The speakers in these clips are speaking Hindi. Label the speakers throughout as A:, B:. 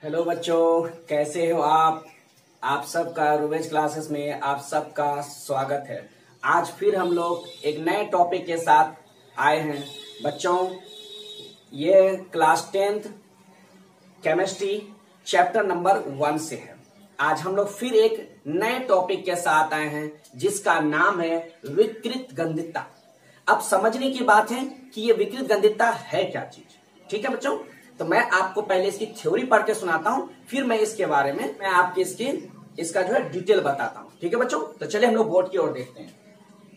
A: हेलो बच्चों, कैसे हो आप सबका रूबेज क्लासेस में आप सबका स्वागत है। आज फिर हम लोग एक नए टॉपिक के साथ आए हैं। बच्चों, ये class 10th chemistry chapter number 1 से है। आज हम लोग फिर एक नए टॉपिक के साथ आए हैं जिसका नाम है विकृत गंधितता। अब समझने की बात है कि ये विकृत गंधितता है क्या चीज। ठीक है बच्चों, तो मैं आपको पहले इसकी थ्योरी पढ़ के सुनाता हूं, फिर मैं इसके बारे में आपके इसका जो है डिटेल बताता हूं। ठीक है बच्चों, तो चलिए हम लोग बोर्ड की ओर देखते हैं।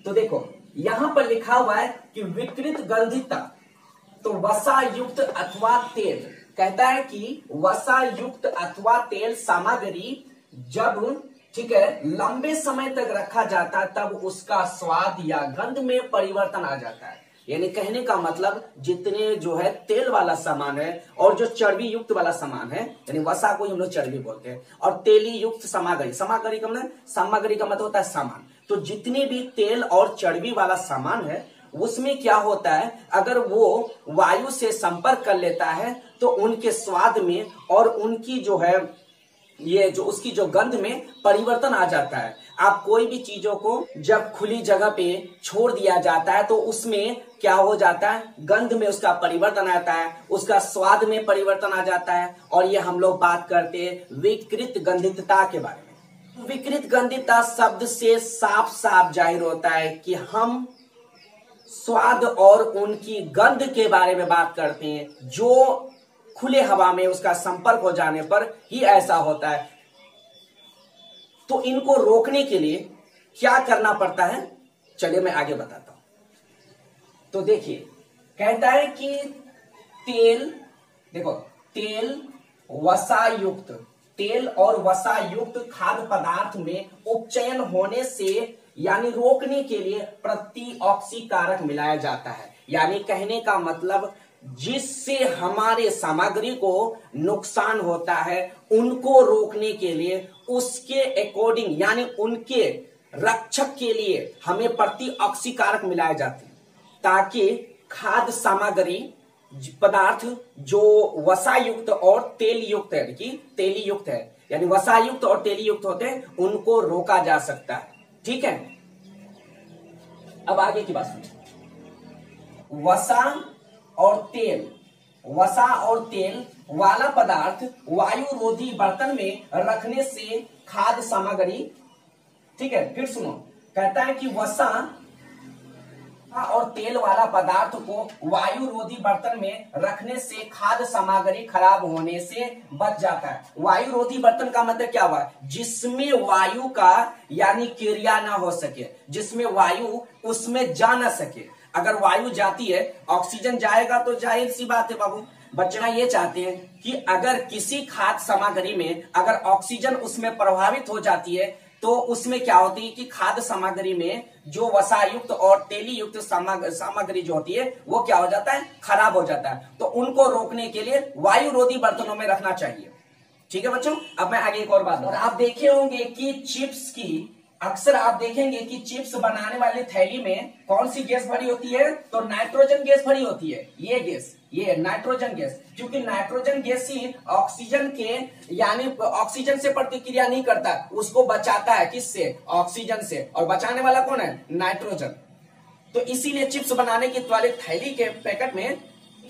A: तो देखो, यहां पर लिखा हुआ है कि विकृत गंधितता, तो वसा युक्त अथवा तेल, कहता है कि वसा युक्त अथवा तेल सामग्री जब ठीक है लंबे समय तक रखा जाता है तब उसका स्वाद या गंध में परिवर्तन आ जाता है। यानी कहने का मतलब जितने जो है तेल वाला सामान है और जो चर्बी युक्त वाला सामान है, यानी वसा को हम लोग चर्बी बोलते हैं, और तेली युक्त सामग्री सामग्री का मतलब होता है सामान। तो जितने भी तेल और चर्बी वाला सामान है उसमें क्या होता है, अगर वो वायु से संपर्क कर लेता है तो उनके स्वाद में और उनकी जो है ये जो उसकी जो गंध में परिवर्तन आ जाता है। आप कोई भी चीजों को जब खुली जगह पे छोड़ दिया जाता है तो उसमें क्या हो जाता है, गंध में उसका परिवर्तन आता है, उसका स्वाद में परिवर्तन आ जाता है। और ये हम लोग बात करते हैं विकृत गंधितता के बारे में। विकृत गंधितता शब्द से साफ साफ जाहिर होता है कि हम स्वाद और उनकी गंध के बारे में बात करते हैं, जो खुले हवा में उसका संपर्क हो जाने पर ही ऐसा होता है। तो इनको रोकने के लिए क्या करना पड़ता है, चलिए मैं आगे बताता हूं। तो देखिए, कहता है कि तेल, देखो तेल वसायुक्त, तेल और वसायुक्त खाद्य पदार्थ में उपचयन होने से यानी रोकने के लिए प्रतिऑक्सीकारक मिलाया जाता है। यानी कहने का मतलब जिससे हमारे सामग्री को नुकसान होता है उनको रोकने के लिए उसके अकॉर्डिंग यानी उनके रक्षक के लिए हमें प्रतिऑक्सीकारक मिलाए जाते हैं, ताकि खाद्य सामग्री पदार्थ जो वसायुक्त और तेल युक्त है, तेली युक्त है यानी वसायुक्त और तेली युक्त होते हैं, उनको रोका जा सकता है। ठीक है, अब आगे की बात सुनिए। वसा और तेल वाला पदार्थ वायुरोधी बर्तन में रखने से खाद्य सामग्री, ठीक है फिर सुनो, कहता है कि वसा और तेल वाला पदार्थ को वायुरोधी बर्तन में रखने से खाद्य सामग्री खराब होने से बच जाता है। वायुरोधी बर्तन का मतलब क्या हुआ, जिसमें वायु का यानी क्रिया ना हो सके, जिसमें वायु उसमें जा ना सके। अगर वायु जाती है, ऑक्सीजन जाएगा तो जाहिर सी बात है बाबू, बच्चा ये चाहते हैं कि अगर किसी खाद्य सामग्री में अगर ऑक्सीजन उसमें प्रभावित हो जाती है तो उसमें क्या होती है कि खाद्य सामग्री में जो वसायुक्त और तेली युक्त सामग्री जो होती है वो क्या हो जाता है, खराब हो जाता है। तो उनको रोकने के लिए वायुरोधी बर्तनों में रखना चाहिए। ठीक है बच्चों, अब मैं आगे एक और बात, और आप देखे होंगे कि चिप्स की, अक्सर आप देखेंगे कि चिप्स बनाने वाली थैली में कौन सी गैस भरी होती है, तो नाइट्रोजन गैस भरी होती है। ये गैस, ये नाइट्रोजन गैस, क्योंकि नाइट्रोजन गैस ही ऑक्सीजन के यानी ऑक्सीजन से प्रतिक्रिया नहीं करता, उसको बचाता है, किससे, ऑक्सीजन से, और बचाने वाला कौन है, नाइट्रोजन। तो इसीलिए चिप्स बनाने की वाली थैली के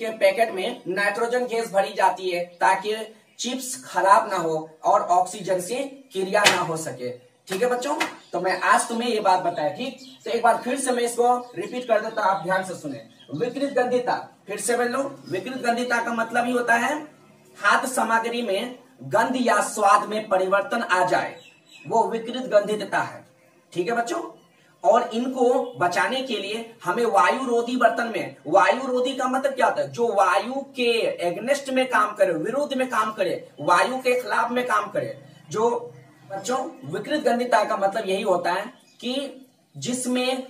A: पैकेट में नाइट्रोजन गैस भरी जाती है ताकि चिप्स खराब ना हो और ऑक्सीजन से क्रिया ना हो सके। ठीक है बच्चों, तो मैं आज तुम्हें ये बात बताया। ठीक, तो एक बार फिर से मैं इसको रिपीट कर देता, आप ध्यान से सुने। विकृत गंधितता, फिर से बोल लो, विकृत गंधितता का मतलब ही होता है खाद्य सामग्री में गंध या स्वाद में परिवर्तन आ जाए, वो विकृत गंधितता है। ठीक है बच्चों, और इनको बचाने के लिए हमें वायुरोधी बर्तन में, वायुरोधी का मतलब क्या होता है, जो वायु के एग्नेस्ट में काम करे, विरुद्ध में काम करे, वायु के खिलाफ में काम करे। जो बच्चों विकृत गंधितता का मतलब यही होता है कि जिसमें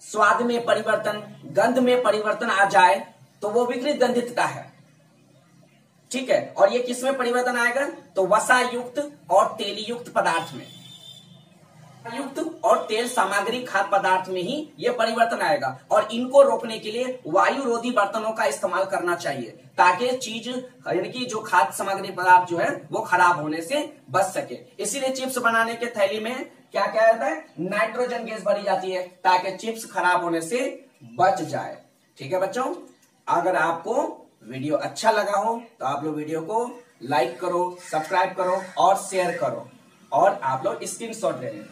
A: स्वाद में परिवर्तन, गंध में परिवर्तन आ जाए तो वो विकृत गंधितता है। ठीक है, और ये किस में परिवर्तन आएगा, तो वसा युक्त और तेली युक्त पदार्थ में, युक्त और तेल सामग्री खाद्य पदार्थ में ही ये परिवर्तन आएगा। और इनको रोकने के लिए वायुरोधी बर्तनों का इस्तेमाल करना चाहिए ताकि चीज यानी कि जो खाद्य सामग्री पदार्थ जो है वो खराब होने से बच सके। इसीलिए चिप्स बनाने के थैली में क्या क्या रहता है, नाइट्रोजन गैस भरी जाती है ताकि चिप्स खराब होने से बच जाए। ठीक है बच्चों, अगर आपको वीडियो अच्छा लगा हो तो आप लोग वीडियो को लाइक करो, सब्सक्राइब करो और शेयर करो, और आप लोग स्क्रीनशॉट ले लें।